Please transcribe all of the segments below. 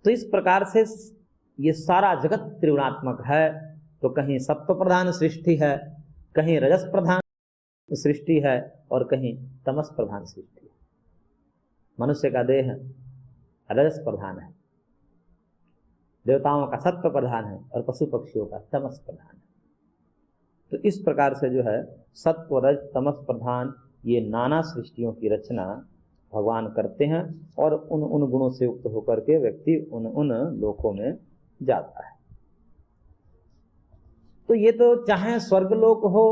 तो इस प्रकार से ये सारा जगत त्रिगुणात्मक है। तो कहीं सत्व प्रधान सृष्टि है, कहीं रजस प्रधान सृष्टि है और कहीं तमस प्रधान सृष्टि है। मनुष्य का देह रजस प्रधान है, देवताओं का सत्व प्रधान है और पशु पक्षियों का तमस प्रधान है। तो इस प्रकार से जो है सत्व रज तमस प्रधान ये नाना सृष्टियों की रचना भगवान करते हैं और उन गुणों से युक्त होकर के व्यक्ति उन लोकों में जाता है। तो ये तो चाहे स्वर्गलोक हो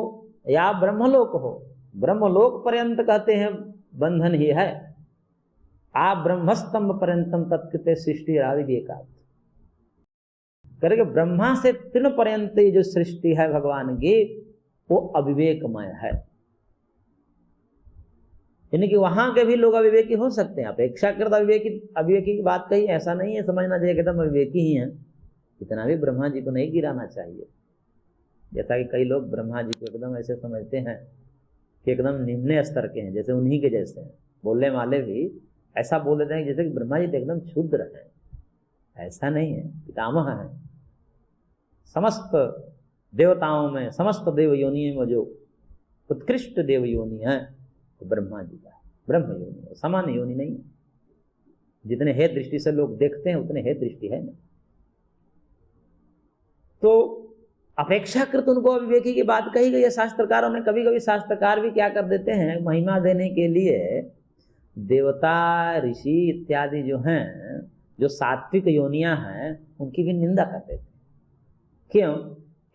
या ब्रह्मलोक हो, ब्रह्मलोक पर्यंत कहते हैं बंधन ही है। आप ब्रह्मस्तंभ पर्यंतम तत्कृते सृष्टि आविवेकात् करके ब्रह्मा से तीन पर्यंत ये जो सृष्टि है भगवान की वो अविवेकमय है। यानी कि वहां के भी लोग अविवेकी हो सकते हैं। अपेक्षाकृत अविवेकी की बात कही, ऐसा नहीं है समझना चाहिए कि एकदम अविवेकी ही हैं। इतना भी ब्रह्मा जी को नहीं गिराना चाहिए। जैसा कि कई लोग ब्रह्मा जी को एकदम ऐसे समझते हैं कि एकदम निम्न स्तर के हैं, जैसे उन्हीं के जैसे हैं। बोलने वाले भी ऐसा बोल देते हैं जैसे कि ब्रह्मा जी तो एकदम क्षुद्र हैं। ऐसा नहीं है, पितामह है। समस्त देवताओं में, समस्त देव योनियों में जो उत्कृष्ट देव योनि है तो ब्रह्मा जी का है, ब्रह्म योनि है, सामान्य योनि नहीं है। जितने हे दृष्टि से लोग देखते हैं उतने हे दृष्टि है नहीं। तो अपेक्षाकृत उनको अविवेकी की बात कही गई है शास्त्रकारों ने। कभी कभी शास्त्रकार भी क्या कर देते हैं, महिमा देने के लिए देवता ऋषि इत्यादि जो हैं, जो सात्विक योनियां हैं, उनकी भी निंदा कर देते हैं। क्यों?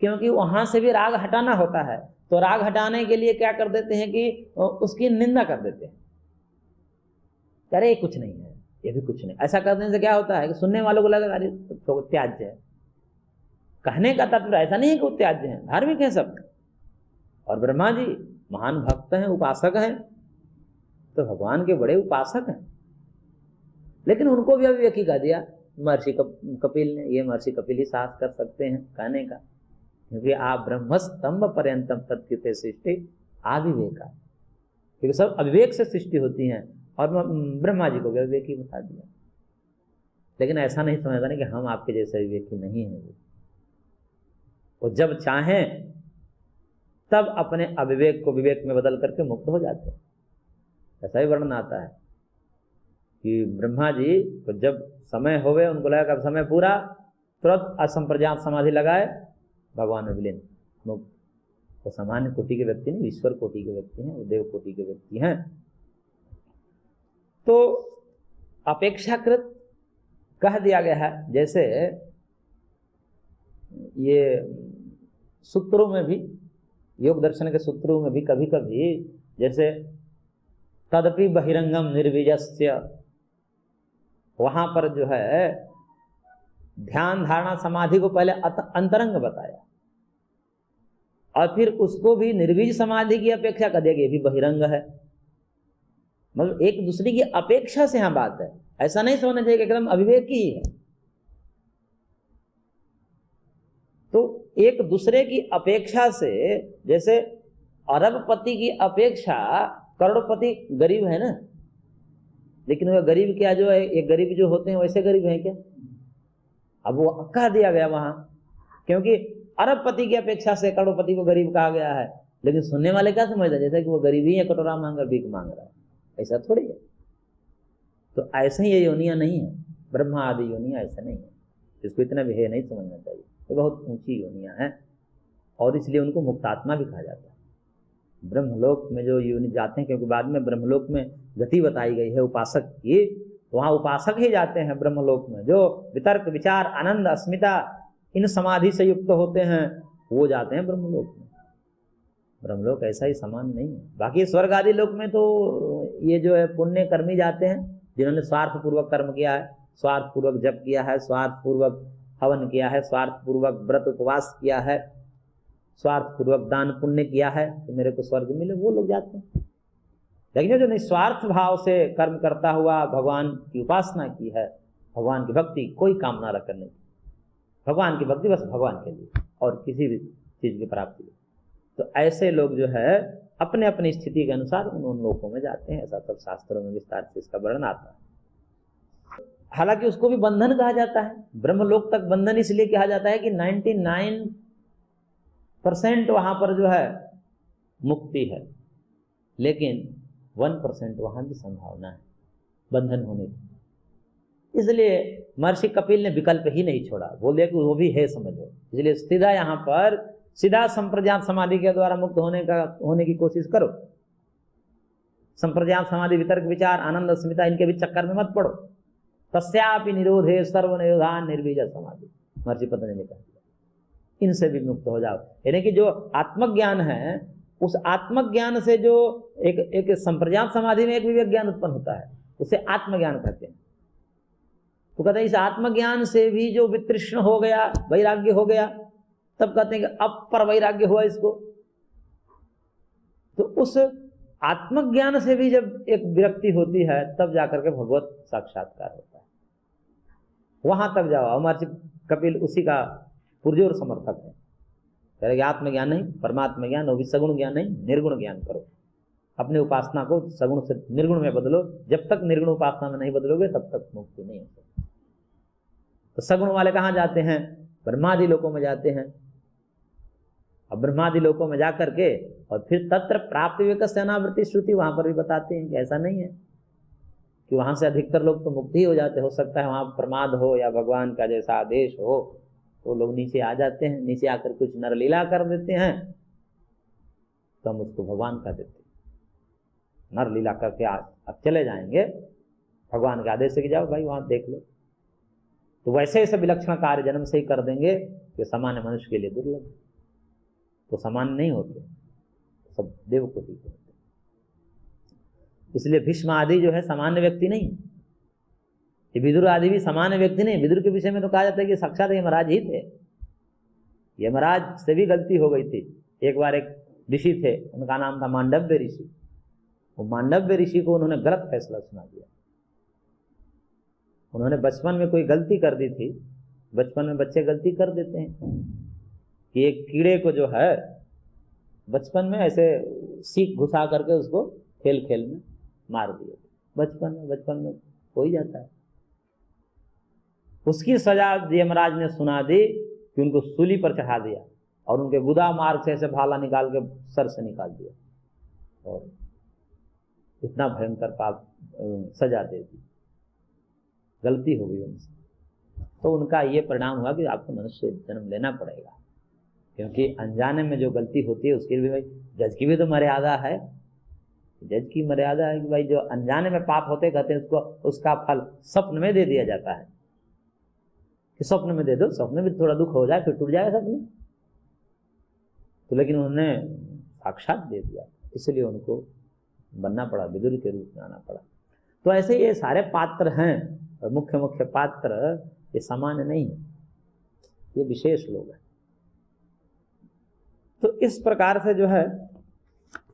क्योंकि वहां से भी राग हटाना होता है। तो राग हटाने के लिए क्या कर देते हैं कि उसकी निंदा कर देते हैं। अरे कुछ नहीं है, ये भी कुछ नहीं। ऐसा करने से क्या होता है कि सुनने वालों को लगेगा अरे तो त्याज्य है। कहने का तात्पर्य ऐसा नहीं है कि वो त्याज्य है, धार्मिक है सब। और ब्रह्मा जी महान भक्त हैं, उपासक हैं, तो भगवान के बड़े उपासक हैं, लेकिन उनको भी अविवेकी कह दिया महर्षि कपिल ने। ये महर्षि कपिल ही साहस कर सकते हैं कहने का, क्योंकि आप ब्रह्मस्तंभ पर्यंतम तत्कृते सृष्टि अविवेका, क्योंकि सब अविवेक से सृष्टि होती हैं। और ब्रह्मा जी को भी अविवेकी बता दिया। लेकिन ऐसा नहीं समझता नहीं कि हम आपके जैसे अविवेकी नहीं हैं। वो जब चाहें तब अपने अविवेक को विवेक में बदल करके मुक्त हो जाते हैं। ऐसा ही वर्णन आता है कि ब्रह्मा जी को जब समय हो गए, उनको लगा अब समय पूरा, तुरंत असंप्रज्ञात समाधि लगाए, भगवान में विलीन मुक्त। वो सामान्य कोटि के व्यक्ति नहीं, ईश्वर कोटि के व्यक्ति हैं, वो देव कोटि के व्यक्ति हैं। तो अपेक्षाकृत कह दिया गया है। जैसे ये सूत्रों में भी, योग दर्शन के सूत्रों में भी कभी कभी जैसे तदपि बहिरंगम निर्विजस्य, वहां पर जो है ध्यान धारणा समाधि को पहले अंतरंग बताया और फिर उसको भी निर्वीज समाधि की अपेक्षा कर दिया कि ये भी बहिरंग है। मतलब एक दूसरे की अपेक्षा से यहां बात है। ऐसा नहीं समझना चाहिए कि एकदम अविवेकी ही है। तो एक दूसरे की अपेक्षा से, जैसे अरबपति की अपेक्षा करोड़पति गरीब है ना, लेकिन वह गरीब क्या जो है, एक गरीब जो होते हैं वैसे गरीब है क्या? अब वो कह दिया गया वहां, क्योंकि अरबपति की अपेक्षा से करोड़पति को गरीब कहा गया है। लेकिन सुनने वाले क्या समझते हैं जैसे कि वो गरीब ही है, कटोरा मांग कर भीख मांग रहा है। ऐसा थोड़ी है। तो ऐसे ही ये योनियां नहीं है, ब्रह्मा आदि योनियां ऐसा नहीं है। इसको इतना भी है नहीं समझना चाहिए। ये बहुत ऊंची योनियां हैं और इसलिए उनको मुक्तात्मा भी कहा जाता है। ब्रह्मलोक में जो योनि जाते हैं, क्योंकि बाद में ब्रह्मलोक में गति बताई गई है उपासक की, तो वहां उपासक ही जाते हैं ब्रह्मलोक में। जो वितर्क विचार आनंद अस्मिता इन समाधि से युक्त होते हैं वो जाते हैं ब्रह्मलोक में। ब्रह्मलोक ऐसा ही समान नहीं है। बाकी स्वर्ग आदि लोक में तो ये जो है पुण्य कर्मी जाते हैं, जिन्होंने स्वार्थ पूर्वक कर्म किया है, स्वार्थ पूर्वक जप किया है, स्वार्थ पूर्वक हवन किया है, स्वार्थ पूर्वक व्रत उपवास किया है, स्वार्थ पूर्वक दान पुण्य किया है, तो मेरे को स्वर्ग मिले, वो लोग जाते हैं। लेकिन जो निस्वार्थ भाव से कर्म करता हुआ भगवान की उपासना की है, भगवान की भक्ति, कोई कामना रख करने की, भगवान की भक्ति बस भगवान के लिए और किसी भी चीज की प्राप्ति लिए, तो ऐसे लोग जो है अपने अपनी स्थिति के अनुसार उन लोगों में जाते हैं। ऐसा सब शास्त्रों में विस्तार से इसका वर्णन आता है। हालांकि उसको भी बंधन कहा जाता है। ब्रह्मलोक तक बंधन इसलिए कहा जाता है कि 99% वहां पर जो है मुक्ति है, लेकिन 1% वहां भी संभावना है बंधन होने की। इसलिए महर्षि कपिल ने विकल्प ही नहीं छोड़ा, बोले कि वो भी है समझो। इसलिए सीधा यहाँ पर सीधा संप्रज्ञात समाधि के द्वारा मुक्त होने की कोशिश करो। संप्रज्ञात समाधि, वितर्क, विचार, आनंद, अस्मिता, इनके भी चक्कर में मत पड़ो। तस्यापि निरोधे सर्व निरोधान निर्बीज समाधि, महर्षि पतंजलि ने कहा, इनसे भी मुक्त हो जाओ। यानी कि जो आत्मज्ञान है, उस आत्मज्ञान से जो एक संप्रज्ञात समाधि में एक विवेक ज्ञान उत्पन्न होता है, उसे आत्मज्ञान कहते हैं। तो कहते हैं इस आत्मज्ञान से भी जो वितृष्ण हो गया, वैराग्य हो गया, तब कहते हैं कि अब पर वैराग्य हुआ इसको। तो उस आत्मज्ञान से भी जब एक विरक्ति होती है, तब जाकर के भगवत साक्षात्कार होता है। वहां तक जाओ। महर्षि कपिल उसी का पुरजोर समर्थक है। कह रहे आत्मज्ञान नहीं, परमात्मा ज्ञान, वो भी सगुण ज्ञान नहीं, निर्गुण ज्ञान करो। अपने उपासना को सगुण से निर्गुण में बदलो। जब तक निर्गुण उपासना में नहीं बदलोगे, तब तक मुक्ति नहीं हो सकती। तो सगुण वाले कहाँ जाते हैं? ब्रह्मादि लोकों में जाते हैं। अब ब्रह्मादि लोकों में जाकर के और फिर तत्र प्राप्त विवेक से अनावृत्ति श्रुति, वहां पर भी बताते हैं कि ऐसा नहीं है कि वहां से अधिकतर लोग तो मुक्त ही हो जाते। हो सकता है वहां प्रमाद हो या भगवान का जैसा आदेश हो, तो लोग नीचे आ जाते हैं। नीचे आकर कुछ नरलीला कर देते हैं, तो हम उसको भगवान कह देते हैं। नरलीला करके अब चले जाएंगे, भगवान के आदेश से कि जाओ भाई वहां देख लो। तो वैसे ऐसे विलक्षण कार्य जन्म से ही कर देंगे कि सामान्य मनुष्य के लिए दुर्लभ। तो सामान्य नहीं होते, सब देव को होते। इसलिए भीष्म आदि जो है सामान्य व्यक्ति नहीं, ये विदुर आदि भी सामान्य व्यक्ति नहीं। विदुर के विषय में तो कहा जाता है कि साक्षात यमराज ही थे। यमराज से भी गलती हो गई थी। एक बार एक ऋषि थे, उनका नाम था मांडव्य ऋषि। वो मांडव्य ऋषि को उन्होंने गलत फैसला सुना दिया। उन्होंने बचपन में कोई गलती कर दी थी। बचपन में बच्चे गलती कर देते हैं कि एक कीड़े को जो है बचपन में ऐसे सीख घुसा करके उसको खेल खेल में मार दिए। बचपन में हो ही जाता है। उसकी सजा यमराज ने सुना दी कि उनको सूली पर चढ़ा दिया और उनके गुदा मार्ग से ऐसे भाला निकाल के सर से निकाल दिया और इतना भयंकर पाप सजा दे दी। गलती हो गई उनसे। तो उनका ये परिणाम हुआ कि आपको मनुष्य जन्म लेना पड़ेगा, क्योंकि अनजाने में जो गलती होती है उसके लिए भाई जज की भी तो मर्यादा है। जज की मर्यादा है कि भाई जो अनजाने में पाप होते कहते हैं उसको उसका फल स्वप्न में दे दिया जाता है कि स्वप्न में दे दो, स्वप्न में थोड़ा दुख हो जाए फिर टूट जाएगा सपने। तो लेकिन उन्होंने साक्षात दे दिया, इसलिए उनको बनना पड़ा, विदुर के रूप में आना पड़ा। तो ऐसे ये सारे पात्र हैं और मुख्य मुख्य पात्र ये सामान्य नहीं है, ये विशेष लोग हैं। तो इस प्रकार से जो है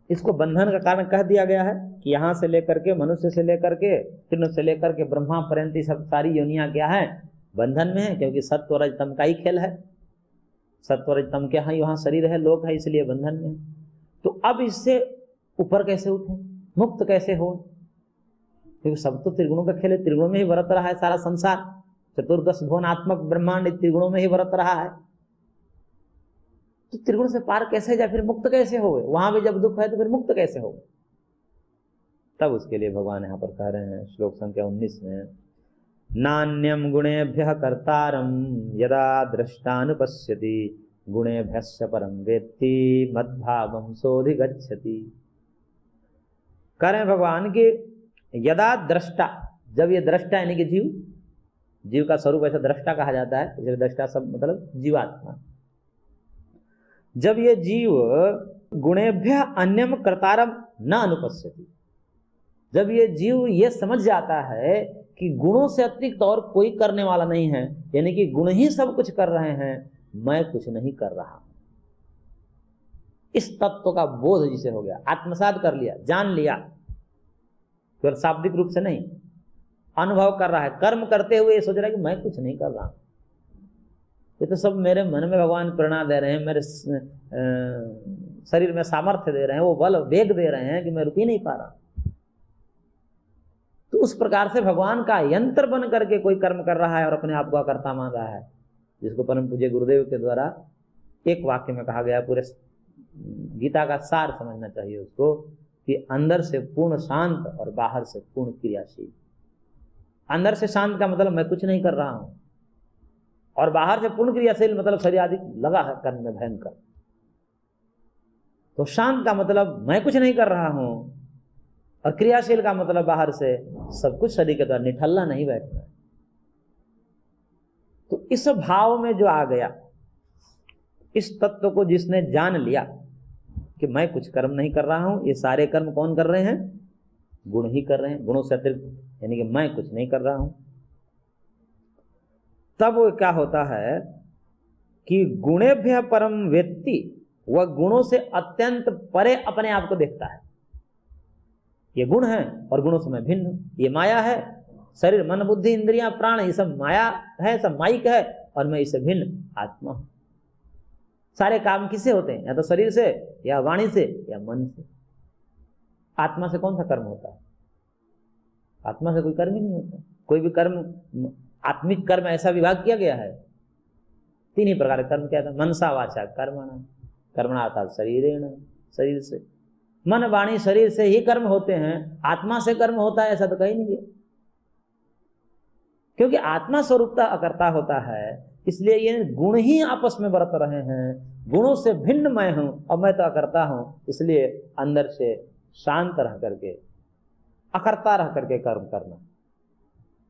इसको बंधन का कारण कह दिया गया है कि यहाँ से लेकर के मनुष्य से लेकर के तृण से लेकर के ब्रह्मा पर्यंत सब सारी योनियां क्या है? बंधन में है, क्योंकि सत्व रजतम का ही खेल है। सत्व रजतम के यहाँ वहाँ शरीर है, लोक है, इसलिए बंधन में। तो अब इससे ऊपर कैसे उठे, मुक्त कैसे हो? क्योंकि सब तो त्रिगुणों का खेल है, त्रिगुणों में ही बरत रहा है सारा संसार। चतुर्दश भुवनात्मक ब्रह्मांड त्रिगुणों में ही बरत रहा है। तो त्रिगुण से पार कैसे जाए, फिर मुक्त कैसे हो? वहां भी जब दुख है तो फिर मुक्त कैसे हो? तब उसके लिए भगवान यहाँ पर कह रहे हैं श्लोक संख्या 19 में, नान्यम गुणेभ्यः कर्तारं यदा दृष्टानुपश्यति गुणेभ्यश्च परं वेत्ति मद्भावं सोऽधिगच्छति। कह रहे हैं भगवान कि यदा दृष्टा, जब ये दृष्टा यानी कि जीव का स्वरूप ऐसा दृष्टा कहा जाता है, इसलिए दृष्टा सब मतलब जीवात्मा। जब ये जीव गुणेभ्यः अन्यम कर्तारम न अनुपश्यति, जब ये जीव ये समझ जाता है कि गुणों से अतिरिक्त और कोई करने वाला नहीं है, यानी कि गुण ही सब कुछ कर रहे हैं, मैं कुछ नहीं कर रहा हूं, इस तत्व का बोध जिसे हो गया, आत्मसात कर लिया, जान लिया, केवल शाब्दिक रूप से नहीं, अनुभव कर रहा है, कर्म करते हुए ये सोच रहा है कि मैं कुछ नहीं कर रहा हूं, ये तो सब मेरे मन में भगवान प्रेरणा दे रहे हैं, मेरे शरीर में सामर्थ्य दे रहे हैं, वो बल वेग दे रहे हैं कि मैं रुक ही नहीं पा रहा। तो उस प्रकार से भगवान का यंत्र बन करके कोई कर्म कर रहा है और अपने आप को अकर्ता मान रहा है, जिसको परम पूज्य गुरुदेव के द्वारा एक वाक्य में कहा गया, पूरे गीता का सार समझना चाहिए उसको, कि अंदर से पूर्ण शांत और बाहर से पूर्ण क्रियाशील। अंदर से शांत का मतलब मैं कुछ नहीं कर रहा हूं, और बाहर से पूर्ण क्रियाशील मतलब शरीर आदि लगा है कर्म में भयंकर। तो शांत का मतलब मैं कुछ नहीं कर रहा हूं, और क्रियाशील का मतलब बाहर से सब कुछ शरीर के द्वारा निठल्ला नहीं बैठना है। तो इस भाव में जो आ गया, इस तत्व को जिसने जान लिया कि मैं कुछ कर्म नहीं कर रहा हूं, ये सारे कर्म कौन कर रहे हैं? गुण ही कर रहे हैं, गुणों से अतिरिक्त, यानी कि मैं कुछ नहीं कर रहा हूं। तब वो क्या होता है कि गुणेभ्य परम व्यक्ति, वह गुणों से अत्यंत परे अपने आप को देखता है। ये गुण है और गुणों से मैं भिन्न, ये माया है, शरीर मन बुद्धि इंद्रियां प्राण ये सब माया है, सब माइक है, और मैं इससे भिन्न आत्मा हूं। सारे काम किससे होते हैं? या तो शरीर से, या वाणी से, या मन से। आत्मा से कौन सा कर्म होता है? आत्मा से कोई कर्म ही नहीं होता। कोई भी कर्म, आत्मिक कर्म ऐसा विभाग किया गया है, तीन ही प्रकार के कर्म किया था। मनसा वाचा कर्मणा, कर्मणा अर्थात शरीरेण, शरीर से। मन वाणी शरीर से ही कर्म होते हैं, आत्मा से कर्म होता है ऐसा तो कहीं नहीं गया। क्योंकि आत्मा स्वरूपता अकर्ता होता है, इसलिए ये गुण ही आपस में बरत रहे हैं। गुणों से भिन्न मैं हूं और मैं तो अकर्ता हूं, इसलिए अंदर से शांत रह करके, अकर्ता रह करके कर्म करना।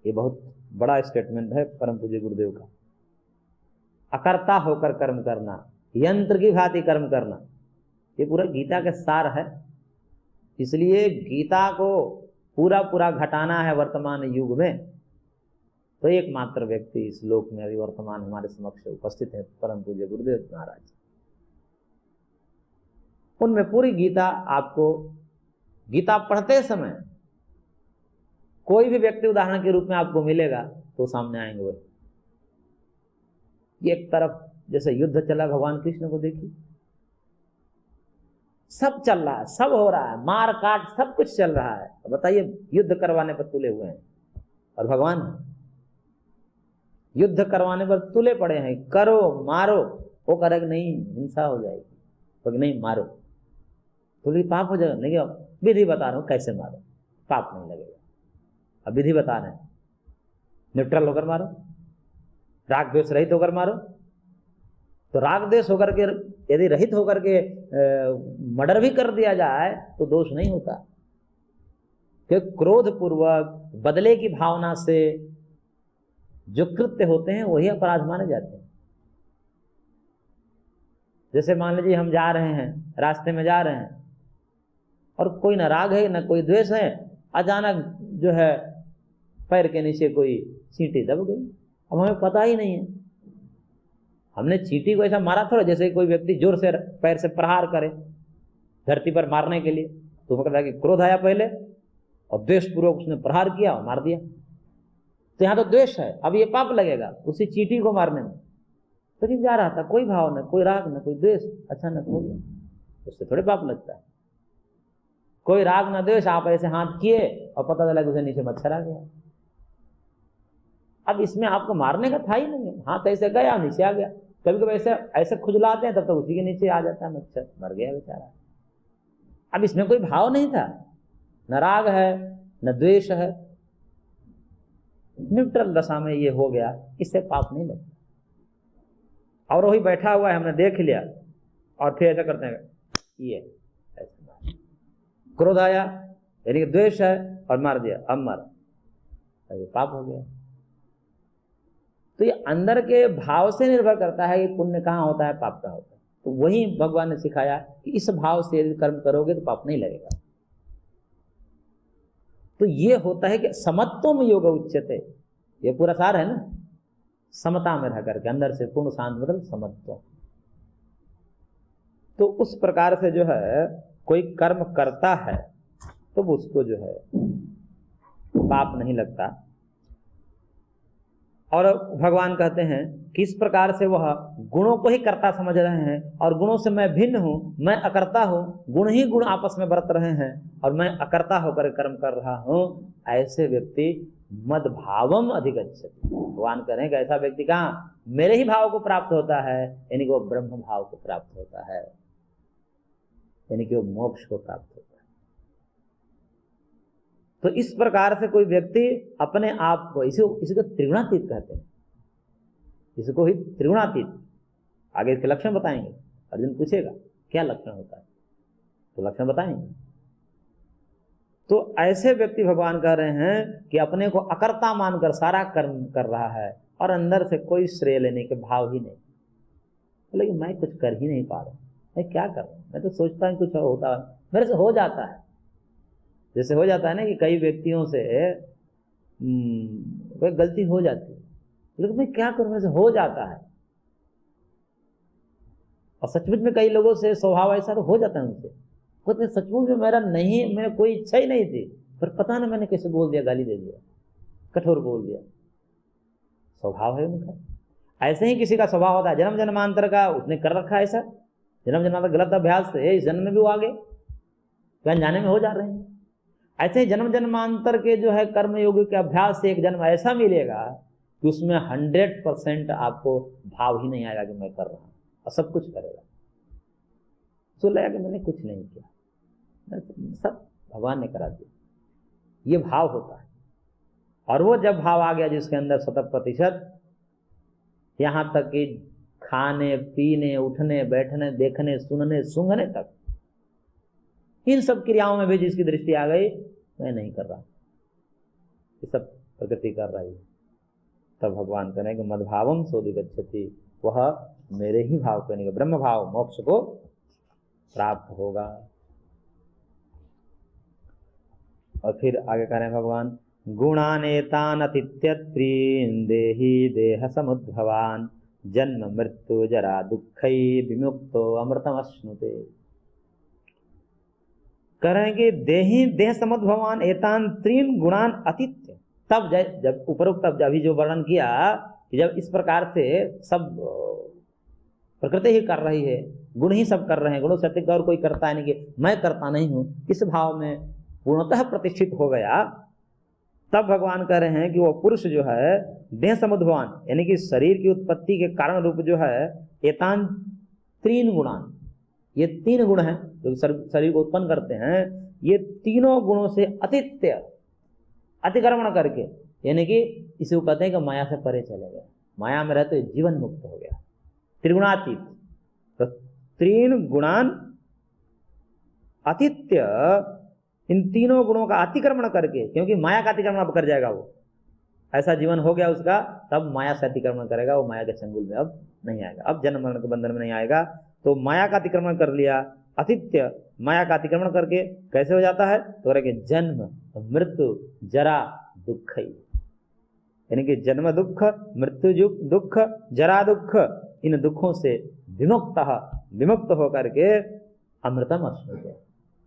ये बहुत बड़ा स्टेटमेंट है परम पूज्य गुरुदेव का। अकर्ता होकर कर्म करना, यंत्र की भांति कर्म करना, ये पूरा गीता का सार है। इसलिए गीता को पूरा पूरा घटाना है वर्तमान युग में, तो एकमात्र व्यक्ति इस लोक में अभी वर्तमान हमारे समक्ष उपस्थित है, परम पूज्य गुरुदेव महाराज। उनमें पूरी गीता आपको, गीता पढ़ते समय कोई भी व्यक्ति उदाहरण के रूप में आपको मिलेगा तो सामने आएंगे वो। एक तरफ जैसे युद्ध चला, भगवान कृष्ण को देखिए, सब चल रहा है, सब हो रहा है, मार काट सब कुछ चल रहा है, तो बताइए युद्ध करवाने पर तुले हुए हैं। और भगवान युद्ध करवाने पर तुले पड़े हैं, करो मारो। वो करेगा नहीं, हिंसा हो जाएगी, तो नहीं मारो, तो पाप हो जाएगा। नहीं, विधि बता रहा हूं कैसे मारो, पाप नहीं लगेगा। अब विधि बता रहे हैं, न्यूट्रल होकर मारो, राग द्वेष रहित होकर मारो। तो राग द्वेष होकर के यदि रहित होकर के मर्डर भी कर दिया जाए तो दोष नहीं होता, क्योंकि क्रोध पूर्वक बदले की भावना से जो कृत्य होते हैं वही अपराध माने जाते हैं। जैसे मान लीजिए हम जा रहे हैं, रास्ते में जा रहे हैं, और कोई ना राग है ना कोई द्वेष है, अचानक जो है पैर के नीचे कोई चींटी दब गई, अब हमें पता ही नहीं है। हमने चींटी को ऐसा मारा थोड़ा, जैसे कोई व्यक्ति जोर से पैर से प्रहार करे धरती पर मारने के लिए, तो वो कहता है कि क्रोध आया पहले और द्वेष पूर्वक उसने प्रहार किया और मार दिया। तो यहाँ तो द्वेष है, अब ये पाप लगेगा उसी चींटी को मारने में। लेकिन जा रहा था, कोई भाव न, कोई राग न, कोई द्वेष, अचानक हो गया, उससे थोड़े पाप लगता है। कोई राग न द्वेष, आप ऐसे हाथ किए और पता चला कि उसे नीचे मच्छर आ गया। अब इसमें आपको मारने का था ही नहीं, हाथ ऐसे गया नीचे आ गया। कभी कभी ऐसे ऐसे खुजलाते हैं तब तक उसी के नीचे आ जाता है मच्छर, मर गया बेचारा। अब इसमें कोई भाव नहीं था, न राग है न द्वेष है, न्यूट्रल दशा में ये हो गया, इससे पाप नहीं लगता। और वही बैठा हुआ है, हमने देख लिया और फिर ऐसा करते हैं, ये ऐसा क्रोध आया यानी कि द्वेष है और मार दिया, अब मारा, ये पाप हो गया। तो ये अंदर के भाव से निर्भर करता है कि पुण्य कहाँ होता है, पाप कहाँ होता है। तो वही भगवान ने सिखाया कि इस भाव से यदि कर्म करोगे तो पाप नहीं लगेगा। तो ये होता है कि समत्वम योग उच्यते, ये पूरा सार है ना, समता में रह करके अंदर से पूर्ण शांत मतलब समत्व। तो उस प्रकार से जो है कोई कर्म करता है तो उसको जो है पाप नहीं लगता। और भगवान कहते हैं किस प्रकार से वह गुणों को ही कर्ता समझ रहे हैं और गुणों से मैं भिन्न हूं, मैं अकर्ता हूं, गुण ही गुण आपस में बरत रहे हैं और मैं अकर्ता होकर कर्म कर रहा हूं, ऐसे व्यक्ति मद भावम अधिगच्छति। भगवान कह रहे हैं कि ऐसा व्यक्ति कहाँ मेरे ही भाव को प्राप्त होता है, यानी कि वो ब्रह्म भाव को प्राप्त होता है, यानी कि वो मोक्ष को प्राप्त होता है। तो इस प्रकार से कोई व्यक्ति अपने आप को, इसी को त्रिगुणातीत कहते हैं, इसको ही त्रिगुणातीत, आगे इसके लक्षण बताएंगे। अर्जुन पूछेगा क्या लक्षण होता है, तो लक्षण बताएंगे। तो ऐसे व्यक्ति भगवान कह रहे हैं कि अपने को अकर्ता मानकर सारा कर्म कर रहा है और अंदर से कोई श्रेय लेने के भाव ही नहीं, लेकिन मैं कुछ कर ही नहीं पा रहा, मैं क्या कर रहा हूं, मैं तो सोचता हूं कुछ होता है, मेरे से हो जाता है। जैसे हो जाता है ना कि कई व्यक्तियों से कोई गलती हो जाती है, लेकिन मैं क्या करूं, मेरे से हो जाता है। और सचमुच में कई लोगों से स्वभाव ऐसा तो हो जाता है उनसे, खुद सचमुच में मेरा नहीं, मैं कोई इच्छा ही नहीं थी, पर पता ना मैंने कैसे बोल दिया, गाली दे दिया, कठोर बोल दिया, स्वभाव है उनका। ऐसे ही किसी का स्वभाव होता है जन्म जन्मांतर का, उसने कर रखा है ऐसा, जन्म जन्मांतर गलत अभ्यास से इस जन्म में भी वो आगे अनजाने में हो जा रहे हैं। ऐसे ही जन्म जन्मांतर के जो है कर्मयोगी के अभ्यास से एक जन्म ऐसा मिलेगा कि उसमें 100% आपको भाव ही नहीं आएगा कि मैं कर रहा हूं, और सब कुछ करेगा, तो लगेगा कि मैंने कुछ नहीं किया, सब भगवान ने करा दिया, ये भाव होता है। और वो जब भाव आ गया जिसके अंदर 100%, यहां तक कि खाने पीने उठने बैठने देखने सुनने सूंघने तक, इन सब क्रियाओं में भी जिसकी दृष्टि आ गई मैं नहीं कर रहा, ये सब प्रकृति कर रही है, तब भगवान कह रहे हैं कि मद्भावम सोऽधिगच्छति, वह मेरे ही भाव को, यानी कि ब्रह्म भाव मोक्ष को प्राप्त होगा। और फिर आगे कह रहे हैं भगवान, गुणानेतान अतित्यत्रीन् देहि देह समुद्भवान् जन्म मृत्यु जरा दुःखै विमुक्तो अमृतमश्नुते। कह रहे हैं कि देहि देह समुद्भवान एतान त्रीन गुणान अतित्य। तब जब उपरोक्त, तब अभी जो वर्णन किया कि जब इस प्रकार से सब प्रकृति ही कर रही है, गुण ही सब कर रहे हैं, गुणों से अतिरिक्त और कोई करता है नहीं, कि मैं करता नहीं हूं, इस भाव में पूर्णतः प्रतिष्ठित हो गया, तब भगवान कह रहे हैं कि वो पुरुष जो है देह समुद्भवान, यानी कि शरीर की उत्पत्ति के कारण रूप जो है एतान त्रीन गुणान, ये 3 गुण हैं जो शरीर को उत्पन्न करते हैं, ये तीनों गुणों से अतित्य, अतिक्रमण करके, यानी कि इसे वो कहते हैं कि माया से परे चले गए, माया में रहते जीवन मुक्त हो गया, त्रिगुणातीत। तो 3 गुणान अतित्य, इन तीनों गुणों का अतिक्रमण करके, क्योंकि माया का अतिक्रमण अब कर जाएगा वो, ऐसा जीवन हो गया उसका, तब माया से अतिक्रमण करेगा, वो माया के चंगुल में अब नहीं आएगा, अब जन्म मरण के बंधन में नहीं आएगा। तो माया का अतिक्रमण कर लिया, अतित्य माया का अतिक्रमण करके कैसे हो जाता है, तो करेंगे जन्म मृत्यु जरा दुख, यानी कि जन्म दुख, मृत्यु दुख, जरा दुख, इन दुखों से विमुक्त होकर के अमृतम अश्नुते,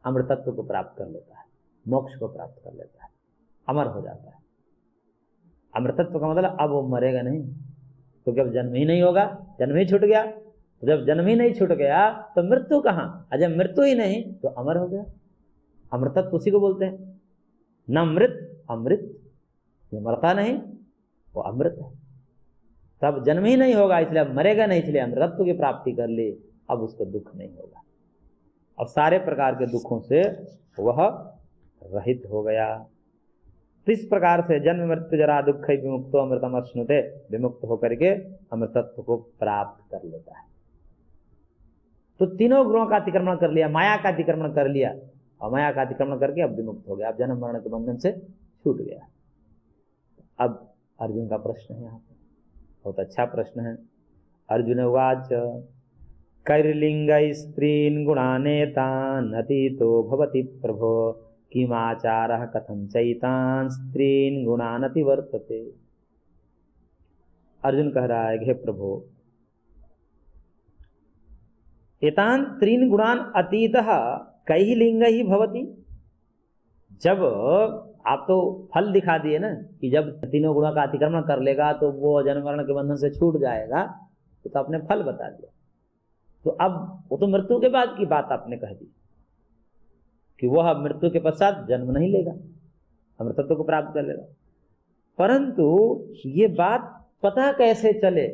अमृतत्व को प्राप्त कर लेता है, मोक्ष को प्राप्त कर लेता है, अमर हो जाता है। अमृतत्व का मतलब अब वो मरेगा नहीं, क्योंकि अब जन्म ही नहीं होगा, जन्म ही छूट गया। तो जब जन्म ही नहीं छूट गया तो मृत्यु कहां, और जब मृत्यु ही नहीं तो अमर हो गया। अमृतत्व उसी को बोलते हैं, न मृत अमृत, जो मरता नहीं वो अमृत है। तब जन्म ही नहीं होगा, इसलिए अब मरेगा नहीं, इसलिए अमृतत्व की प्राप्ति कर ली, अब उसको दुख नहीं होगा, अब सारे प्रकार के दुखों से वह रहित हो गया। तो इस प्रकार से जन्म मृत्यु जरा दुख विमुक्तो अमृतम अश्नुते, विमुक्त होकर के अमृतत्व को प्राप्त कर लेता है। तो तीनों गुणों का अतिक्रमण कर लिया, माया का अतिक्रमण कर लिया, और माया का अतिक्रमण करके अब विमुक्त हो गया, अब जन्म मरण के बंधन से छूट गया। अब अर्जुन का प्रश्न है यहाँ पे, बहुत अच्छा प्रश्न है। अर्जुन उवाच कैर्लिंग स्त्रीन् गुणानेतान् अतीतो भवति प्रभो किमाचारः कथं चैतान् स्त्रीन् गुणान् अतिवर्तते। अर्जुन कह रहा है कि हे प्रभु, एतान् त्रीन् गुणान् अतीतः कैः लिंगैः भवति, जब आप तो फल दिखा दिए ना कि जब तीनों गुणों का अतिक्रमण कर लेगा तो वो जन्म मरण के बंधन से छूट जाएगा, तो आपने फल बता दिया। तो अब वो तो मृत्यु के बाद की बात आपने कह दी कि वह मृत्यु के पश्चात जन्म नहीं लेगा, अमृतत्व को प्राप्त कर लेगा। परंतु ये बात पता कैसे चले,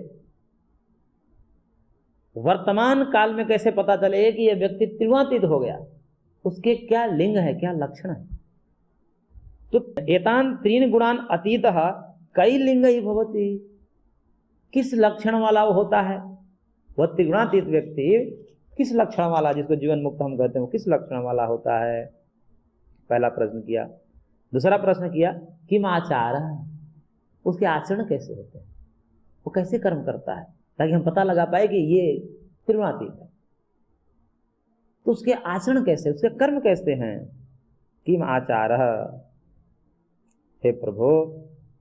वर्तमान काल में कैसे पता चले कि यह व्यक्ति त्रिगुणातीत हो गया, उसके क्या लिंग है, क्या लक्षण है? तो एतान त्रीन गुणान अतीतः कई लिंग ही भवति, किस लक्षण वाला वो होता है वह त्रिगुणातीत व्यक्ति, किस लक्षण वाला, जिसको जीवन मुक्त हम कहते हैं, वो किस लक्षण वाला होता है? पहला प्रश्न किया। दूसरा प्रश्न किया किम आचार, उसके आचरण कैसे होते हैं, वो कैसे कर्म करता है, ताकि हम पता लगा पाए कि ये त्रिगुणातीत है। तो उसके आचरण कैसे, उसके कर्म कैसे हैं? किम आचार, हे प्रभु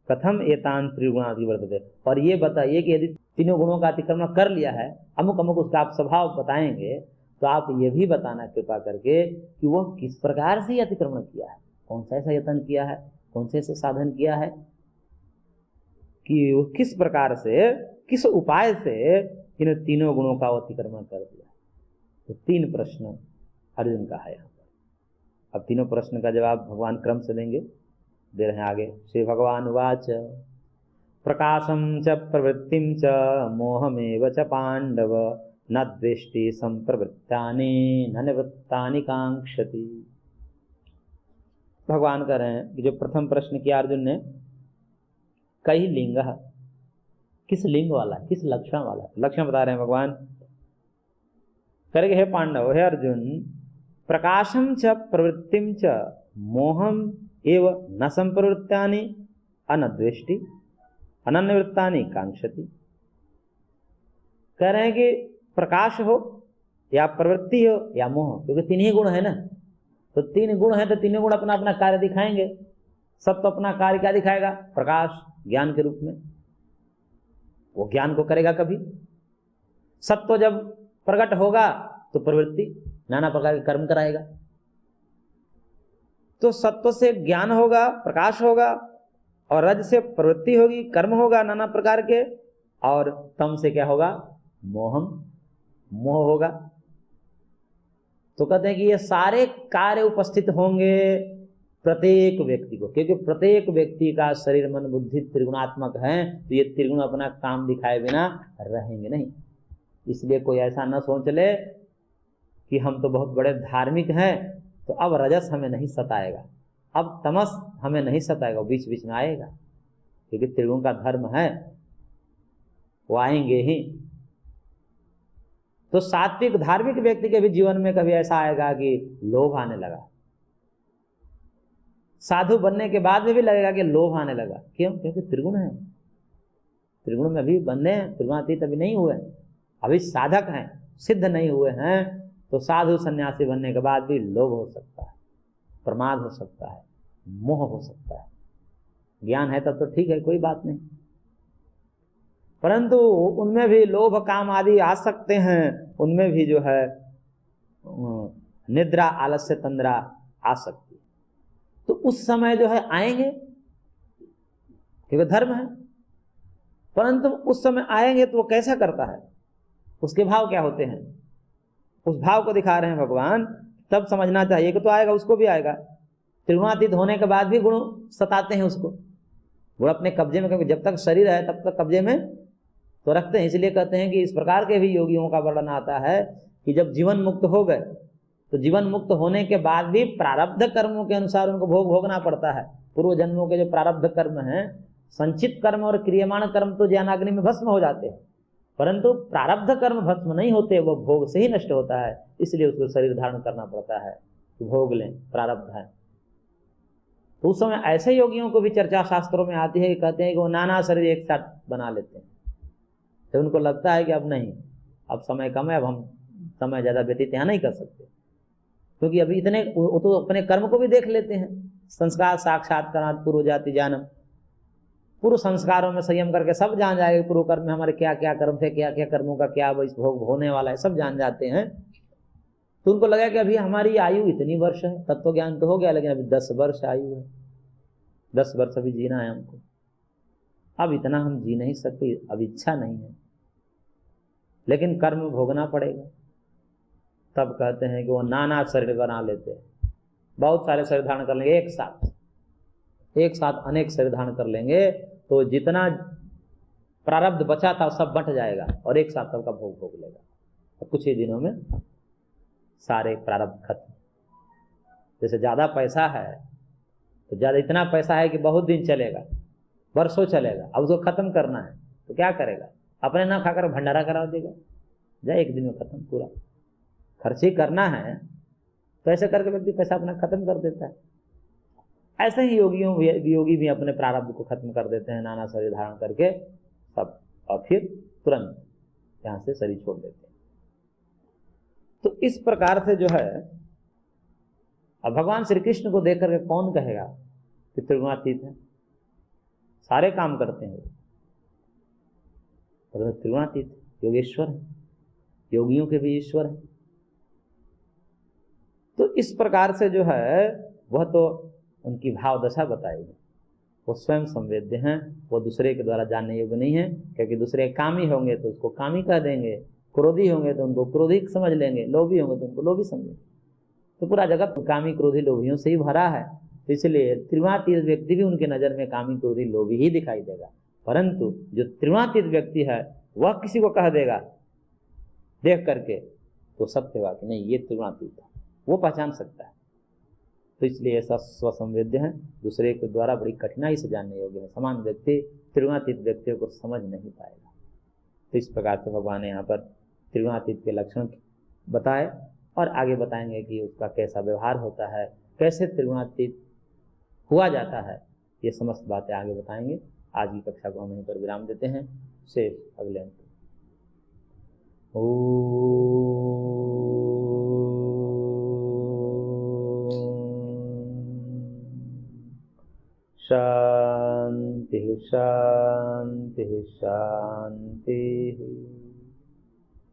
कथम एतान त्रिगुणादि वर्तते, और ये बताइए कि यदि तीनों गुणों का अतिक्रमण कर लिया है, अमुक अमुक उसका आप स्वभाव बताएंगे, तो आप ये भी बताना कृपा करके कि वह किस प्रकार से अतिक्रमण किया है, कौन सा ऐसा यत्न किया है, कौन से ऐसे साधन किया है, कि वो किस प्रकार से, किस उपाय से इन तीनों गुणों का अतिक्रमण कर दिया। तो तीन प्रश्न अर्जुन का है यहाँ पर। अब तीनों प्रश्न का जवाब भगवान क्रम से देंगे, दे रहे हैं आगे। श्री भगवान उवाच प्रकाशम च प्रवृत्तिम च मोहमेव च पांडव न द्वेष्टि संप्रवृत्तानि न निवृत्तानि कांक्षति। भगवान कह रहे हैं कि जो प्रथम प्रश्न किया अर्जुन ने, कई लिंग, किस लिंग वाला, किस लक्षण वाला, लक्षण बता रहे हैं भगवान। करेंगे हे पांडव, हे अर्जुन, प्रकाशम च प्रवृत्तिम च मोहम एव न संप्रवृत्तानि अनद्वेष्टि अनन्यवृत्तानि कांक्षति। कह रहे हैं कि प्रकाश हो या प्रवृत्ति हो या मोह, क्योंकि तीन ही गुण है ना, तो तीन गुण है तो तीनों गुण अपना अपना कार्य दिखाएंगे। सब तो अपना कार्य क्या दिखाएगा? प्रकाश, ज्ञान के रूप में, वो ज्ञान को करेगा कभी। सत्व जब प्रकट होगा तो प्रवृत्ति नाना प्रकार के कर्म कराएगा। तो सत्व से ज्ञान होगा, प्रकाश होगा, और रज से प्रवृत्ति होगी, कर्म होगा नाना प्रकार के, और तम से क्या होगा? मोहम, मोह होगा। तो कहते हैं कि ये सारे कार्य उपस्थित होंगे प्रत्येक व्यक्ति को, क्योंकि प्रत्येक व्यक्ति का शरीर मन बुद्धि त्रिगुणात्मक है, तो ये त्रिगुण अपना काम दिखाए बिना रहेंगे नहीं। इसलिए कोई ऐसा न सोच ले कि हम तो बहुत बड़े धार्मिक हैं तो अब रजस हमें नहीं सताएगा, अब तमस हमें नहीं सताएगा, बीच बीच में आएगा, क्योंकि त्रिगुण का धर्म है, वो आएंगे ही। तो सात्विक धार्मिक व्यक्ति के भी जीवन में कभी ऐसा आएगा कि लोभ आने लगा, साधु बनने के बाद में भी लगेगा कि लोभ आने लगा। क्यों? क्योंकि त्रिगुण है, त्रिगुण में अभी बंधे हैं, त्रिगुणातीत अभी नहीं हुए, अभी साधक हैं, सिद्ध नहीं हुए हैं। तो साधु सन्यासी बनने के बाद भी लोभ हो सकता है, प्रमाद हो सकता है, मोह हो सकता है। ज्ञान है तब तो ठीक है, कोई बात नहीं, परंतु उनमें भी लोभ काम आदि आ सकते हैं, उनमें भी जो है निद्रा आलस्य तंद्रा आ सकती है। तो उस समय जो है आएंगे, क्योंकि धर्म है, परंतु उस समय आएंगे तो वो कैसा करता है, उसके भाव क्या होते हैं, उस भाव को दिखा रहे हैं भगवान। तब समझना चाहिए कि तो आएगा, उसको भी आएगा। त्रिगुणातीत होने के बाद भी गुण सताते हैं उसको, गुण अपने कब्जे में, क्योंकि जब तक शरीर है तब तक कब्जे में तो रखते हैं। इसलिए कहते हैं कि इस प्रकार के भी योगियों का वर्णन आता है कि जब जीवन मुक्त हो गए तो जीवन मुक्त होने के बाद भी प्रारब्ध कर्मों के अनुसार उनको भोग भोगना पड़ता है। पूर्व जन्मों के जो प्रारब्ध कर्म हैं, संचित कर्म और क्रियमाण कर्म तो ज्ञानाग्नि में भस्म हो जाते हैं, परंतु प्रारब्ध कर्म भस्म नहीं होते, वो भोग से ही नष्ट होता है। इसलिए उसको शरीर धारण करना पड़ता है कि भोग लें, प्रारब्ध है। तो उस समय ऐसे योगियों को भी चर्चा शास्त्रों में आती है कि कहते हैं कि वो नाना शरीर एक साथ बना लेते हैं। तो उनको लगता है कि अब नहीं, अब समय कम है, अब हम समय ज्यादा व्यतीत यहाँ नहीं कर सकते, क्योंकि अभी इतने, वो तो अपने कर्म को भी देख लेते हैं। संस्कार साक्षात्कार पूर्व जाति जानम, पूर्व संस्कारों में संयम करके सब जान जाएंगे पूर्व कर्म में हमारे क्या क्या कर्म थे, क्या क्या कर्मों का क्या भोग होने वाला है, सब जान जाते हैं। तो उनको लगा कि अभी हमारी आयु इतनी वर्ष है, तत्व ज्ञान तो हो गया लेकिन अभी 10 वर्ष आयु है, 10 वर्ष अभी जीना है हमको, अब इतना हम जी नहीं सकते, अब इच्छा नहीं है, लेकिन कर्म भोगना पड़ेगा। तब कहते हैं कि वो नाना शरीर बना लेते हैं, बहुत सारे शरीर धारण कर लेंगे, एक साथ अनेक शरीर धारण कर लेंगे, तो जितना प्रारब्ध बचा था सब बंट जाएगा और एक साथ सबका भोग लेगा। तो कुछ ही दिनों में सारे प्रारब्ध खत्म। जैसे ज्यादा पैसा है तो ज्यादा, इतना पैसा है कि बहुत दिन चलेगा, वर्षों चलेगा, अब उसको खत्म करना है तो क्या करेगा, अपने ना खाकर भंडारा करा देगा, जाए एक दिन में खत्म पूरा। खर्च ही करना है तो ऐसे करके व्यक्ति पैसा अपना खत्म कर देता है। ऐसे ही योगी भी अपने प्रारब्ध को खत्म कर देते हैं, नाना शरीर धारण करके सब, और फिर तुरंत यहां से शरीर छोड़ देते हैं। तो इस प्रकार से जो है, अब भगवान श्री कृष्ण को देख करके कौन कहेगा कि त्रिगुणातीत है, सारे काम करते हैं वो, त्रिगुणातीत योगेश्वर है, योगियों के भी ईश्वर है। तो इस प्रकार से जो है वह तो उनकी भाव दशा बताएगी, वो स्वयं संवेद्य हैं, वो दूसरे के द्वारा जानने योग्य नहीं है, क्योंकि दूसरे कामी होंगे तो उसको कामी कह देंगे, क्रोधी होंगे तो उनको क्रोधी समझ लेंगे, लोभी होंगे तो उनको लोभी समझेंगे। तो पूरा जगत कामी क्रोधी लोभियों से ही भरा है, तो इसलिए त्रिगुणातीत व्यक्ति भी उनके नजर में कामी क्रोधी लोभी ही दिखाई देगा। परंतु जो त्रिगुणातीत व्यक्ति है वह किसी को कह देगा देख करके तो सत्य हुआ कि नहीं ये त्रिगुणातीत है, वो पहचान सकता है। तो इसलिए ऐसा स्वसंवेद्य है, दूसरे के द्वारा बड़ी कठिनाई से जानने योग्य है। समान व्यक्ति त्रिगुणातीत व्यक्तियों को समझ नहीं पाएगा। तो इस प्रकार से भगवान ने यहाँ पर त्रिगुणातीत के लक्षण बताए और आगे बताएंगे कि उसका कैसा व्यवहार होता है, कैसे त्रिगुणातीत हुआ जाता है, ये समस्त बातें आगे बताएंगे। आज की कक्षा को हम यहीं पर विराम देते हैं, शेष अगले अंक। शांति शांति शांति।